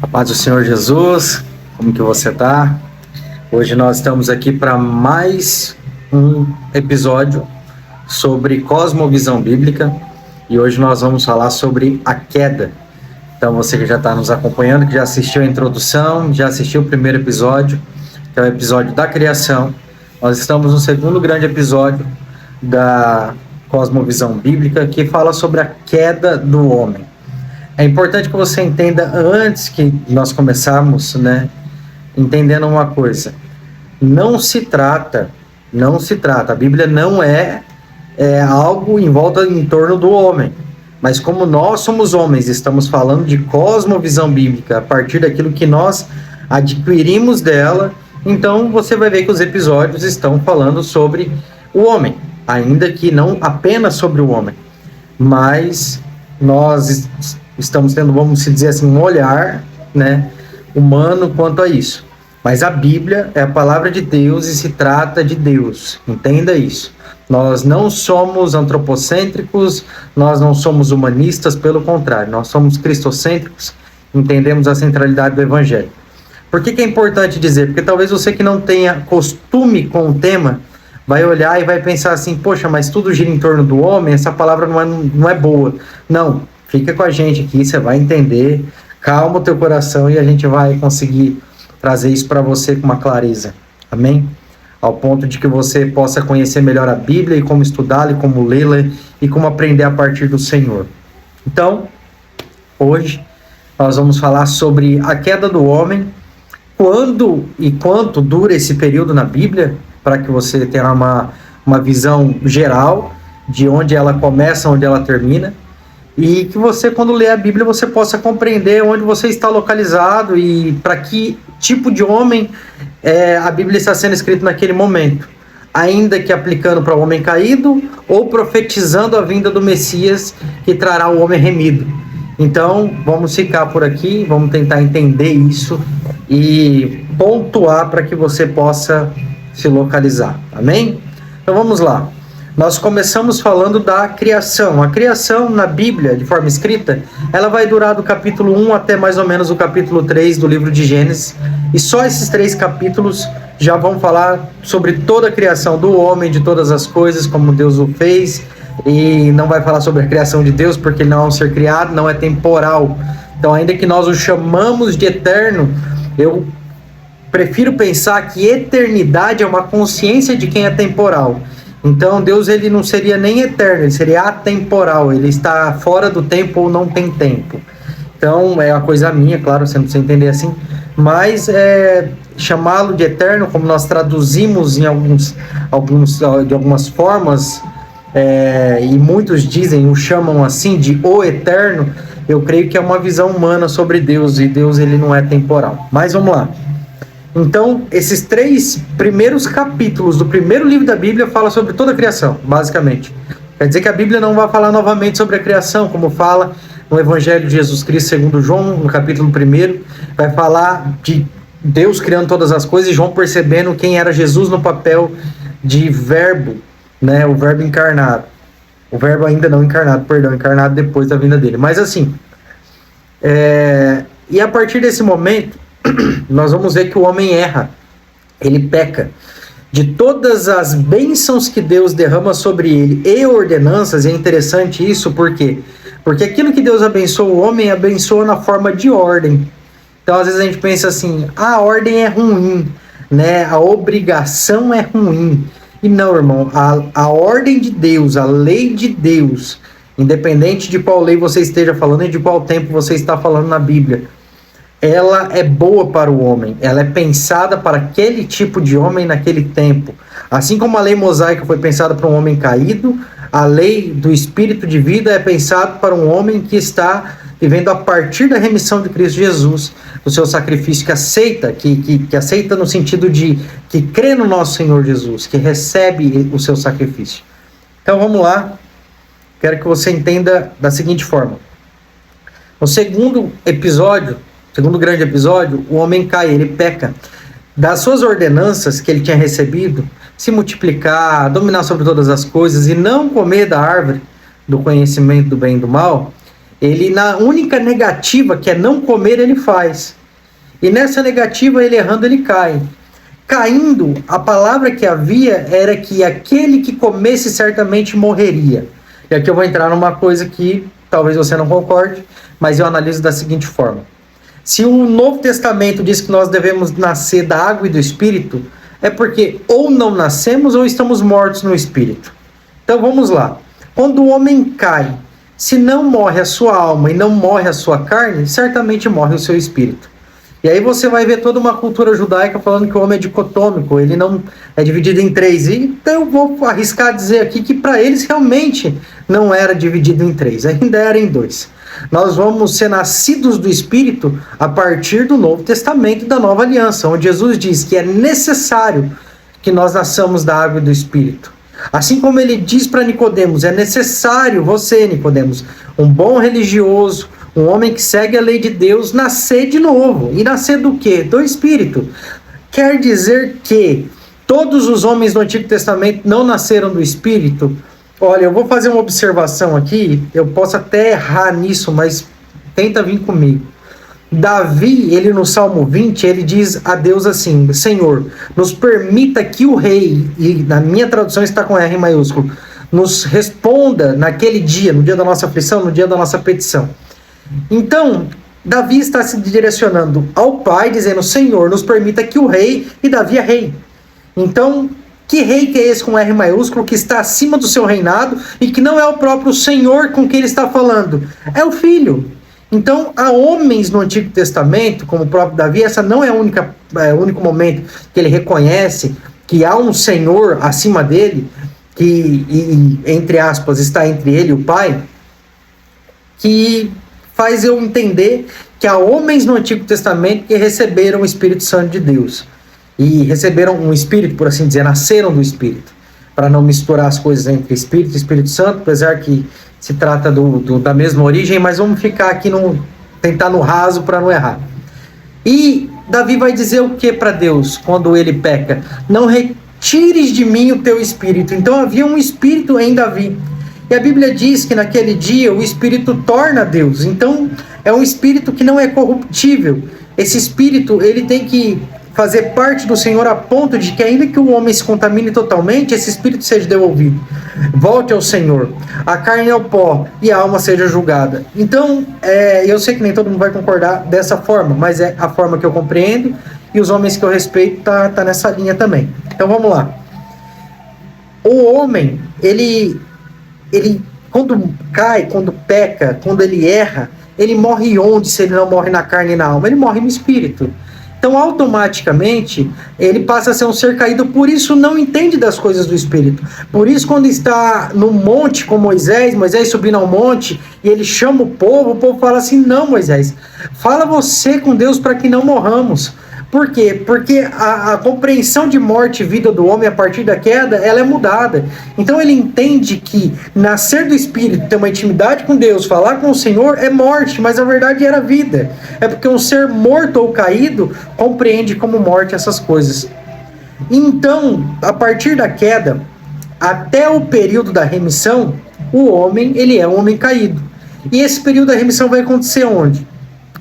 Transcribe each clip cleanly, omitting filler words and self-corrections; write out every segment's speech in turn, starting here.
A paz do Senhor Jesus, como que você tá? Hoje nós estamos aqui para mais um episódio sobre cosmovisão bíblica e hoje nós vamos falar sobre a queda. Então você que já está nos acompanhando, que já assistiu a introdução, já assistiu o primeiro episódio, que é o episódio da criação, nós estamos no segundo grande episódio da cosmovisão bíblica que fala sobre a queda do homem. É importante que você entenda, antes que nós começarmos, entendendo uma coisa. Não se trata, a Bíblia não é algo em torno do homem. Mas como nós somos homens, estamos falando de cosmovisão bíblica, a partir daquilo que nós adquirimos dela, então você vai ver que os episódios estão falando sobre o homem, ainda que não apenas sobre o homem, mas nós estamos tendo, vamos dizer assim, um olhar, humano quanto a isso. Mas a Bíblia é a palavra de Deus e se trata de Deus. Entenda isso. Nós não somos antropocêntricos, nós não somos humanistas, pelo contrário, nós somos cristocêntricos, entendemos a centralidade do Evangelho. Por que é importante dizer? Porque talvez você que não tenha costume com o tema, vai olhar e vai pensar assim, poxa, mas tudo gira em torno do homem, essa palavra não é boa. Não. Fica com a gente aqui, você vai entender, calma o teu coração e a gente vai conseguir trazer isso para você com uma clareza, amém? Ao ponto de que você possa conhecer melhor a Bíblia e como estudá-la e como lê-la e como aprender a partir do Senhor. Então, hoje nós vamos falar sobre a queda do homem, quando e quanto dura esse período na Bíblia, para que você tenha uma visão geral de onde ela começa, onde ela termina. E que você, quando lê a Bíblia, você possa compreender onde você está localizado e para que tipo de homem a Bíblia está sendo escrita naquele momento. Ainda que aplicando para o homem caído ou profetizando a vinda do Messias que trará o homem remido. Então, vamos ficar por aqui, vamos tentar entender isso e pontuar para que você possa se localizar. Amém? Então, vamos lá. Nós começamos falando da criação. A criação na Bíblia, de forma escrita, ela vai durar do capítulo 1 até mais ou menos o capítulo 3 do livro de Gênesis. E só esses 3 capítulos já vão falar sobre toda a criação do homem, de todas as coisas, como Deus o fez. E não vai falar sobre a criação de Deus, porque ele não é um ser criado, não é temporal. Então, ainda que nós o chamamos de eterno, eu prefiro pensar que eternidade é uma consciência de quem é temporal. Então, Deus ele não seria nem eterno, ele seria atemporal, ele está fora do tempo ou não tem tempo. Então, é uma coisa minha, claro, você não precisa entender assim, mas chamá-lo de eterno, como nós traduzimos de algumas formas, e muitos dizem, o chamam assim, de o eterno, eu creio que é uma visão humana sobre Deus, e Deus ele não é temporal. Mas vamos lá. Então, esses 3 primeiros capítulos do primeiro livro da Bíblia falam sobre toda a criação, basicamente. Quer dizer que a Bíblia não vai falar novamente sobre a criação, como fala no Evangelho de Jesus Cristo, segundo João, no capítulo 1, vai falar de Deus criando todas as coisas e João percebendo quem era Jesus no papel de verbo, o verbo encarnado. O verbo ainda não encarnado, encarnado depois da vinda dele. Mas assim, e a partir desse momento, nós vamos ver que o homem erra, ele peca. De todas as bênçãos que Deus derrama sobre ele e ordenanças, é interessante isso, por quê? Porque aquilo que Deus abençoa o homem, abençoa na forma de ordem. Então, às vezes a gente pensa assim, a ordem é ruim, a obrigação é ruim. E não, irmão, a ordem de Deus, a lei de Deus, independente de qual lei você esteja falando e de qual tempo você está falando na Bíblia, ela é boa para o homem, ela é pensada para aquele tipo de homem naquele tempo. Assim como a lei mosaica foi pensada para um homem caído, a lei do espírito de vida é pensada para um homem que está vivendo a partir da remissão de Cristo Jesus, o seu sacrifício, que aceita, que aceita no sentido de que crê no nosso Senhor Jesus, que recebe o seu sacrifício. Então vamos lá, quero que você entenda da seguinte forma. No segundo grande episódio, o homem cai, ele peca. Das suas ordenanças que ele tinha recebido, se multiplicar, dominar sobre todas as coisas e não comer da árvore do conhecimento do bem e do mal, Ele, na única negativa, que é não comer, ele faz. E nessa negativa, ele errando, ele cai. Caindo, a palavra que havia era que aquele que comesse certamente morreria. E aqui eu vou entrar numa coisa que talvez você não concorde, mas eu analiso da seguinte forma. Se o Novo Testamento diz que nós devemos nascer da água e do Espírito, é porque ou não nascemos ou estamos mortos no Espírito. Então vamos lá. Quando o homem cai, se não morre a sua alma e não morre a sua carne, certamente morre o seu espírito. E aí você vai ver toda uma cultura judaica falando que o homem é dicotômico, ele não é dividido em três. E então eu vou arriscar dizer aqui que para eles realmente não era dividido em três, ainda era em dois. Nós vamos ser nascidos do Espírito a partir do Novo Testamento e da Nova Aliança, onde Jesus diz que é necessário que nós nasçamos da água e do Espírito. Assim como ele diz para Nicodemos, é necessário você, Nicodemos, um bom religioso, um homem que segue a lei de Deus, nascer de novo. E nascer do quê? Do Espírito. Quer dizer que todos os homens do Antigo Testamento não nasceram do Espírito? Olha, eu vou fazer uma observação aqui, eu posso até errar nisso, mas tenta vir comigo. Davi, ele no Salmo 20, ele diz a Deus assim: Senhor, nos permita que o rei, e na minha tradução está com R maiúsculo, nos responda naquele dia, no dia da nossa aflição, no dia da nossa petição. Então, Davi está se direcionando ao Pai, dizendo: Senhor, nos permita que o rei, e Davi é rei. Então, que rei que é esse com R maiúsculo, que está acima do seu reinado, e que não é o próprio Senhor com quem ele está falando? É o Filho. Então, há homens no Antigo Testamento, como o próprio Davi, essa não é o único momento que ele reconhece que há um Senhor acima dele, que, entre aspas, está entre ele e o Pai, que faz eu entender que há homens no Antigo Testamento que receberam o Espírito Santo de Deus. E receberam um Espírito, por assim dizer, nasceram do Espírito. Para não misturar as coisas entre Espírito e Espírito Santo, apesar que se trata da mesma origem, mas vamos ficar aqui, tentar no raso para não errar. E Davi vai dizer o que para Deus quando ele peca? Não retires de mim o teu Espírito. Então havia um Espírito em Davi. E a Bíblia diz que naquele dia o Espírito torna Deus. Então é um Espírito que não é corruptível. Esse Espírito, ele tem que fazer parte do Senhor a ponto de que ainda que o homem se contamine totalmente, esse Espírito seja devolvido. Volte ao Senhor. A carne é o pó e a alma seja julgada. Então, eu sei que nem todo mundo vai concordar dessa forma, mas é a forma que eu compreendo e os homens que eu respeito tá nessa linha também. Então vamos lá. O homem, ele quando cai, quando peca, quando ele erra, ele morre onde se ele não morre na carne e na alma? Ele morre no espírito. Então, automaticamente, ele passa a ser um ser caído, por isso não entende das coisas do Espírito. Por isso, quando está no monte com Moisés subindo ao monte, e ele chama o povo fala assim: não, Moisés, fala você com Deus para que não morramos. Por quê? Porque a compreensão de morte e vida do homem a partir da queda, ela é mudada. Então ele entende que nascer do Espírito, ter uma intimidade com Deus, falar com o Senhor é morte, mas a verdade era vida. É porque um ser morto ou caído compreende como morte essas coisas. Então, a partir da queda, até o período da remissão, o homem, ele é um homem caído. E esse período da remissão vai acontecer onde?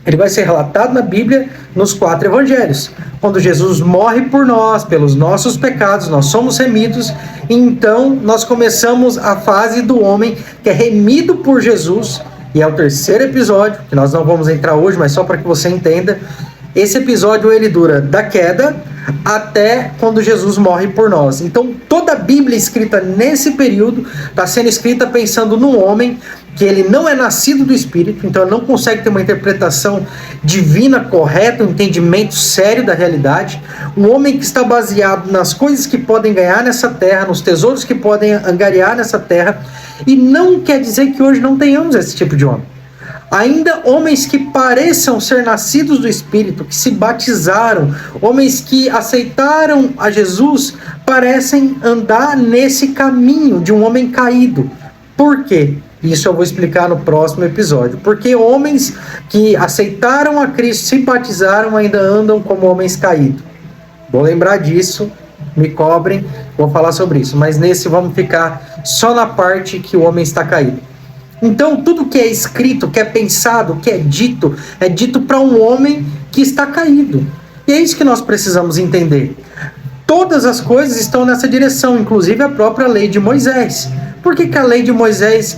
Ele vai ser relatado na Bíblia nos 4 evangelhos. Quando Jesus morre por nós, pelos nossos pecados, nós somos remidos. Então, nós começamos a fase do homem que é remido por Jesus. E é o 3º episódio, que nós não vamos entrar hoje, mas só para que você entenda. Esse episódio, ele dura da queda até quando Jesus morre por nós. Então, toda a Bíblia escrita nesse período está sendo escrita pensando no homem que ele não é nascido do Espírito, então ele não consegue ter uma interpretação divina correta, um entendimento sério da realidade. Um homem que está baseado nas coisas que podem ganhar nessa terra, nos tesouros que podem angariar nessa terra, e não quer dizer que hoje não tenhamos esse tipo de homem. Ainda homens que pareçam ser nascidos do Espírito, que se batizaram, homens que aceitaram a Jesus, parecem andar nesse caminho de um homem caído. Por quê? Isso eu vou explicar no próximo episódio. Porque homens que aceitaram a Cristo, se batizaram, ainda andam como homens caídos. Vou lembrar disso, me cobrem, vou falar sobre isso. Mas nesse vamos ficar só na parte que o homem está caído. Então, tudo que é escrito, que é pensado, que é dito para um homem que está caído. E é isso que nós precisamos entender. Todas as coisas estão nessa direção, inclusive a própria lei de Moisés. Por que a lei de Moisés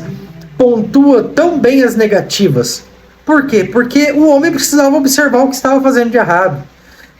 pontua tão bem as negativas? Por quê? Porque o homem precisava observar o que estava fazendo de errado.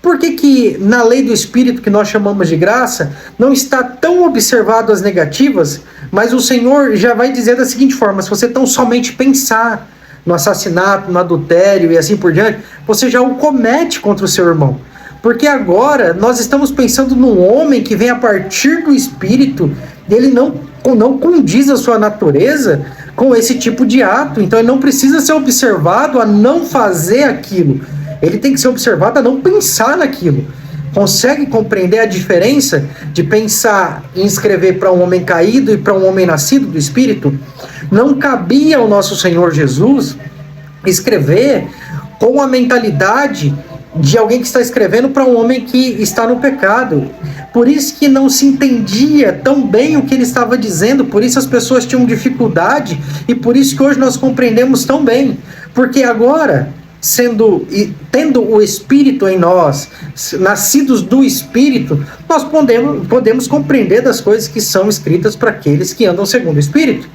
Por que na lei do Espírito, que nós chamamos de graça, não está tão observado as negativas, mas o Senhor já vai dizer da seguinte forma: se você tão somente pensar no assassinato, no adultério e assim por diante, você já o comete contra o seu irmão. Porque agora nós estamos pensando num homem que vem a partir do Espírito, e ele não condiz a sua natureza com esse tipo de ato. Então ele não precisa ser observado a não fazer aquilo. Ele tem que ser observado a não pensar naquilo. Consegue compreender a diferença de pensar em escrever para um homem caído e para um homem nascido do Espírito? Não cabia ao nosso Senhor Jesus escrever com a mentalidade de alguém que está escrevendo para um homem que está no pecado. Por isso que não se entendia tão bem o que ele estava dizendo, por isso as pessoas tinham dificuldade, e por isso que hoje nós compreendemos tão bem. Porque agora, tendo o Espírito em nós, nascidos do Espírito, nós podemos compreender das coisas que são escritas para aqueles que andam segundo o Espírito.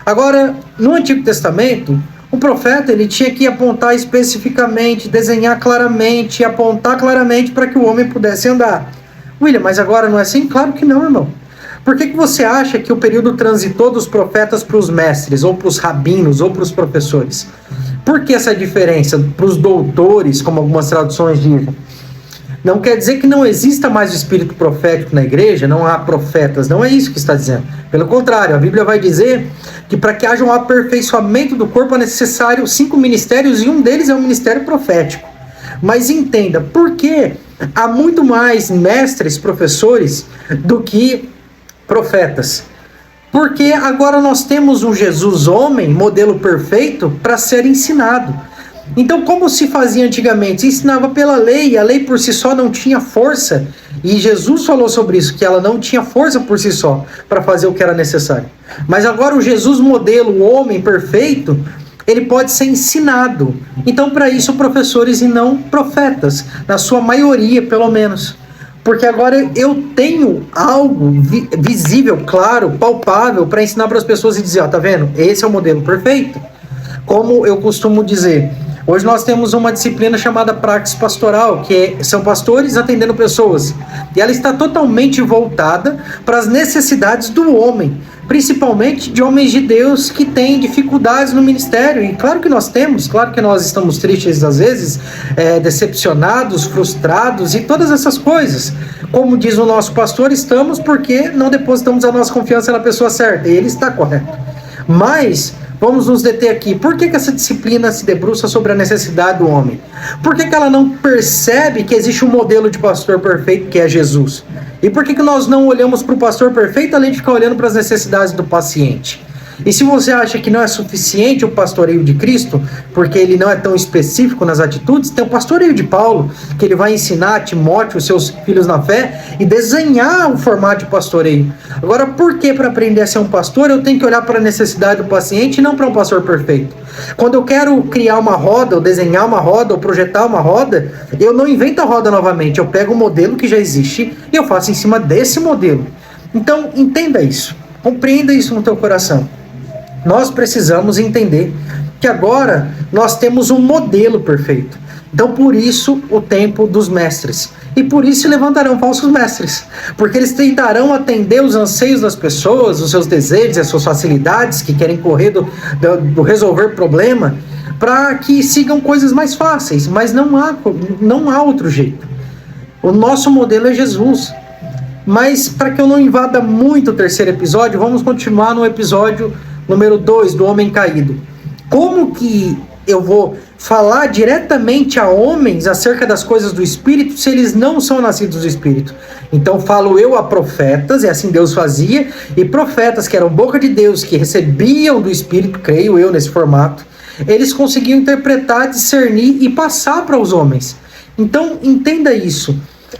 Agora, no Antigo Testamento, o profeta ele tinha que apontar especificamente, desenhar claramente, apontar claramente para que o homem pudesse andar. William, mas agora não é assim? Claro que não, irmão. Por que você acha que o período transitou dos profetas para os mestres, ou para os rabinos, ou para os professores? Por que essa diferença para os doutores, como algumas traduções dizem? Não quer dizer que não exista mais o espírito profético na igreja, não há profetas, não é isso que está dizendo. Pelo contrário, a Bíblia vai dizer que para que haja um aperfeiçoamento do corpo é necessário 5 ministérios e um deles é o ministério profético. Mas entenda, por que há muito mais mestres, professores, do que profetas? Porque agora nós temos um Jesus homem, modelo perfeito, para ser ensinado. Então, como se fazia antigamente? Se ensinava pela lei, e a lei por si só não tinha força. E Jesus falou sobre isso, que ela não tinha força por si só para fazer o que era necessário. Mas agora o Jesus modelo, o homem perfeito, ele pode ser ensinado. Então, para isso, professores e não profetas, na sua maioria, pelo menos. Porque agora eu tenho algo visível, claro, palpável, para ensinar para as pessoas e dizer, ó, tá vendo? Esse é o modelo perfeito. Como eu costumo dizer, hoje nós temos uma disciplina chamada Praxis Pastoral, que são pastores atendendo pessoas. E ela está totalmente voltada para as necessidades do homem, principalmente de homens de Deus que têm dificuldades no ministério. E claro que nós temos, claro que nós estamos tristes às vezes, decepcionados, frustrados e todas essas coisas. Como diz o nosso pastor, estamos porque não depositamos a nossa confiança na pessoa certa. E ele está correto. Mas vamos nos deter aqui. Por que essa disciplina se debruça sobre a necessidade do homem? Por que ela não percebe que existe um modelo de pastor perfeito que é Jesus? E por que nós não olhamos para o pastor perfeito além de ficar olhando para as necessidades do paciente? E se você acha que não é suficiente o pastoreio de Cristo, porque ele não é tão específico nas atitudes, tem o pastoreio de Paulo, que ele vai ensinar a Timóteo, os seus filhos na fé, e desenhar o formato de pastoreio. Agora, por que para aprender a ser um pastor eu tenho que olhar para a necessidade do paciente e não para um pastor perfeito? Quando eu quero criar uma roda, ou desenhar uma roda, ou projetar uma roda, eu não invento a roda novamente, eu pego o modelo que já existe e eu faço em cima desse modelo. Então, entenda isso, compreenda isso no teu coração. Nós precisamos entender que agora nós temos um modelo perfeito. Então, por isso, o tempo dos mestres. E por isso se levantarão falsos mestres. Porque eles tentarão atender os anseios das pessoas, os seus desejos, as suas facilidades, que querem correr do resolver problema, para que sigam coisas mais fáceis. Mas não há outro jeito. O nosso modelo é Jesus. Mas, para que eu não invada muito o terceiro episódio, vamos continuar no episódio número 2, do homem caído. Como que eu vou falar diretamente a homens acerca das coisas do Espírito se eles não são nascidos do Espírito? Então falo eu a profetas, e assim Deus fazia, e profetas que eram boca de Deus, que recebiam do Espírito, creio eu nesse formato, eles conseguiam interpretar, discernir e passar para os homens. Então entenda isso.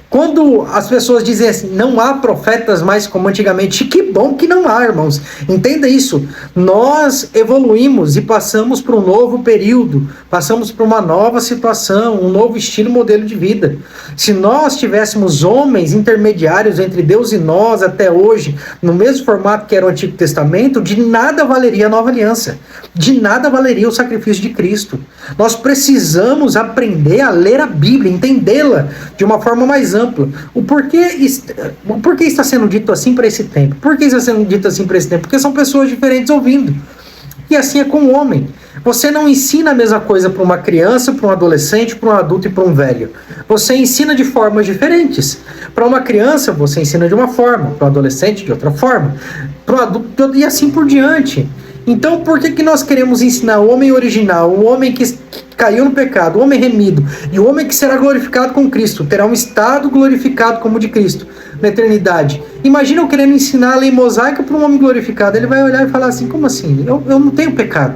Quando as pessoas dizem assim, não há profetas mais como antigamente, que bom que não há, irmãos. Entenda isso. Nós evoluímos e passamos por um novo período, passamos por uma nova situação, um novo estilo, modelo de vida. Se nós tivéssemos homens intermediários entre Deus e nós até hoje, no mesmo formato que era o Antigo Testamento, de nada valeria a Nova Aliança. De nada valeria o sacrifício de Cristo. Nós precisamos aprender a ler a Bíblia, entendê-la de uma forma mais ampla. O porquê está sendo dito assim para esse tempo? Por que está sendo dito assim para esse tempo? Porque são pessoas diferentes ouvindo. E assim é com o homem. Você não ensina a mesma coisa para uma criança, para um adolescente, para um adulto e para um velho. Você ensina de formas diferentes. Para uma criança, você ensina de uma forma. Para um adolescente, de outra forma. Para um adulto, e assim por diante. Então, por que nós queremos ensinar o homem original, o homem que caiu no pecado, o homem remido, e o homem que será glorificado com Cristo, terá um estado glorificado como o de Cristo na eternidade? Imagina eu querendo ensinar a lei mosaica para um homem glorificado. Ele vai olhar e falar assim, como assim? Eu não tenho pecado.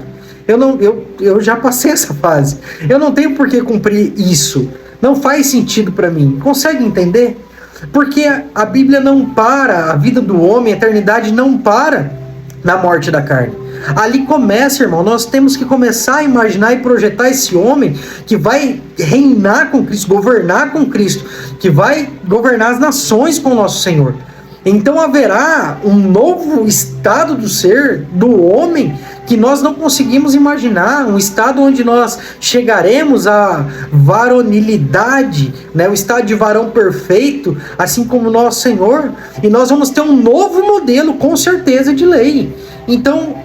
Eu já passei essa fase. Eu não tenho por que cumprir isso. Não faz sentido para mim. Consegue entender? Porque a Bíblia não para, a vida do homem, a eternidade não para na morte da carne. Ali começa, irmão, nós temos que começar a imaginar e projetar esse homem que vai reinar com Cristo, governar com Cristo, que vai governar as nações com o nosso Senhor. Então haverá um novo estado do ser, do homem, que nós não conseguimos imaginar, um estado onde nós chegaremos à varonilidade, né? O estado de varão perfeito, assim como o nosso Senhor, e nós vamos ter um novo modelo, com certeza, de lei. Então,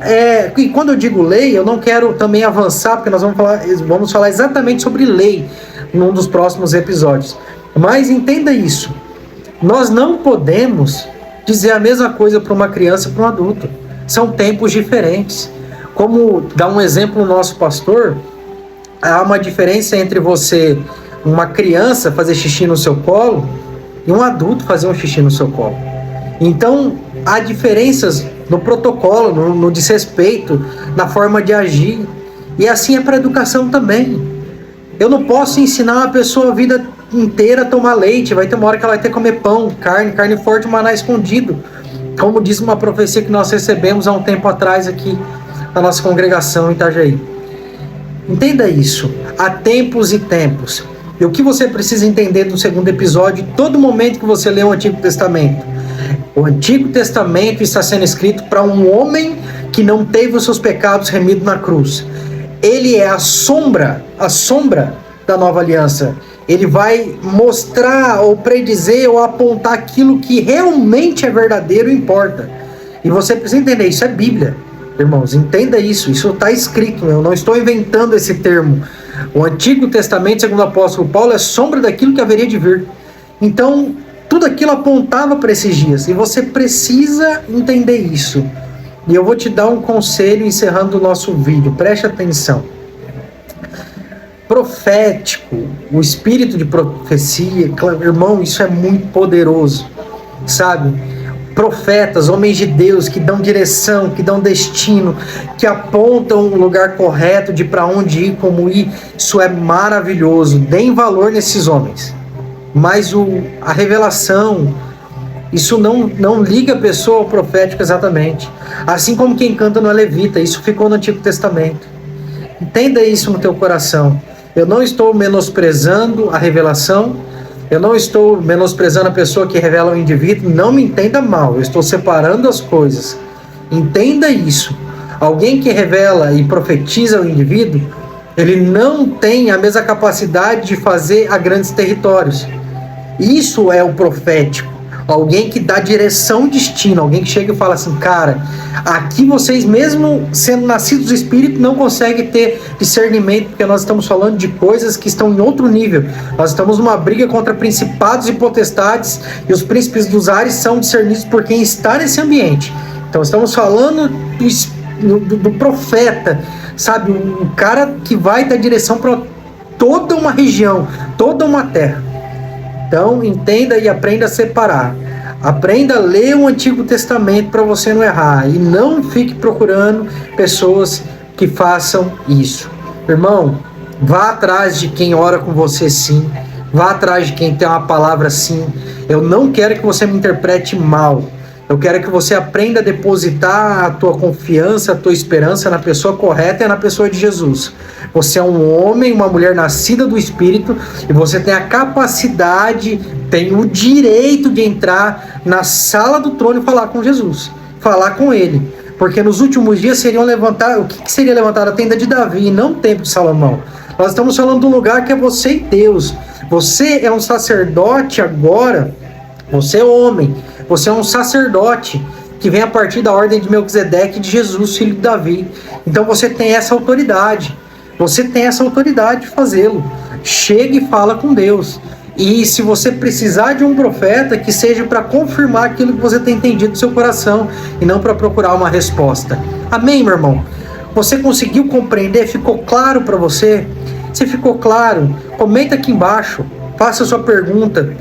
e quando eu digo lei, eu não quero também avançar, porque nós vamos falar exatamente sobre lei num dos próximos episódios. Mas entenda isso. Nós não podemos dizer a mesma coisa para uma criança e para um adulto. São tempos diferentes. Como dá um exemplo o nosso pastor, há uma diferença entre você, uma criança, fazer xixi no seu colo e um adulto fazer um xixi no seu colo. Então, há diferenças no protocolo, no desrespeito, na forma de agir. E assim é para a educação também. Eu não posso ensinar uma pessoa a vida inteira a tomar leite. Vai ter uma hora que ela vai ter que comer pão, carne forte, maná escondido. Como diz uma profecia que nós recebemos há um tempo atrás aqui na nossa congregação em Itajaí. Entenda isso. Há tempos e tempos. E o que você precisa entender do segundo episódio, todo momento que você lê o Antigo Testamento. O Antigo Testamento está sendo escrito para um homem que não teve os seus pecados remidos na cruz. Ele é a sombra da nova aliança. Ele vai mostrar ou predizer ou apontar aquilo que realmente é verdadeiro e importa. E você precisa entender, isso é Bíblia. Irmãos, entenda isso, isso está escrito, eu não estou inventando esse termo. O Antigo Testamento, segundo o apóstolo Paulo, é sombra daquilo que haveria de vir. Então, tudo aquilo apontava para esses dias, e você precisa entender isso. E eu vou te dar um conselho encerrando o nosso vídeo, preste atenção. Profético, o espírito de profecia, irmão, isso é muito poderoso, sabe? Profetas, homens de Deus que dão direção, que dão destino, que apontam o lugar correto de para onde ir, como ir, isso é maravilhoso. Deem valor nesses homens. Mas a revelação, isso não liga a pessoa ao profético exatamente. Assim como quem canta não é levita, isso ficou no Antigo Testamento. Entenda isso no teu coração. Eu não estou menosprezando a revelação, eu não estou menosprezando a pessoa que revela o indivíduo, não me entenda mal, eu estou separando as coisas. Entenda isso. Alguém que revela e profetiza o indivíduo, ele não tem a mesma capacidade de fazer a grandes territórios. Isso é o profético. Alguém que dá direção, destino. Alguém que chega e fala assim, cara, aqui vocês mesmo sendo nascidos do Espírito não conseguem ter discernimento, porque nós estamos falando de coisas que estão em outro nível. Nós estamos numa briga contra principados e potestades, e os príncipes dos ares são discernidos por quem está nesse ambiente. Então estamos falando do profeta, sabe? O cara que vai dar direção para toda uma região, toda uma terra. Então, entenda e aprenda a separar. Aprenda a ler o Antigo Testamento para você não errar. E não fique procurando pessoas que façam isso. Irmão, vá atrás de quem ora com você sim. Vá atrás de quem tem uma palavra assim. Eu não quero que você me interprete mal. Eu quero que você aprenda a depositar a tua confiança, a tua esperança na pessoa correta e na pessoa de Jesus. Você é um homem, uma mulher nascida do Espírito e você tem a capacidade, tem o direito de entrar na sala do trono e falar com Jesus, falar com Ele. Porque nos últimos dias seriam levantar, o que seria levantar? A tenda de Davi e não o templo de Salomão. Nós estamos falando de um lugar que é você e Deus. Você é um sacerdote agora, você é homem, você é um sacerdote que vem a partir da ordem de Melquisedeque e de Jesus, filho de Davi. Então você tem essa autoridade, você tem essa autoridade de fazê-lo. Chega e fala com Deus. E se você precisar de um profeta, que seja para confirmar aquilo que você tem entendido do seu coração e não para procurar uma resposta. Amém, meu irmão? Você conseguiu compreender? Ficou claro para você? Se ficou claro, comenta aqui embaixo, faça a sua pergunta.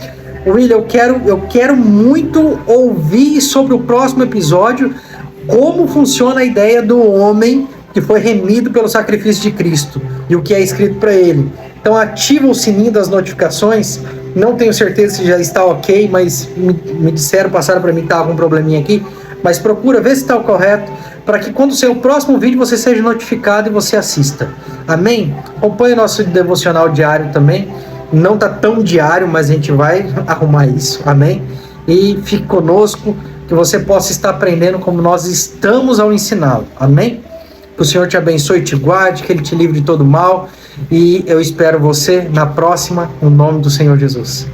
William, eu quero muito ouvir sobre o próximo episódio, como funciona a ideia do homem que foi remido pelo sacrifício de Cristo e o que é escrito para ele. Então ativa o sininho das notificações. Não tenho certeza se já está ok, mas me disseram, passaram para mim que estava com um probleminha aqui. Mas procura ver se está o correto, para que quando sair o próximo vídeo você seja notificado e você assista. Amém? Acompanhe o nosso devocional diário também. Não está tão diário, mas a gente vai arrumar isso. Amém? E fique conosco, que você possa estar aprendendo como nós estamos ao ensiná-lo. Amém? Que o Senhor te abençoe e te guarde, que Ele te livre de todo mal. E eu espero você na próxima, no nome do Senhor Jesus.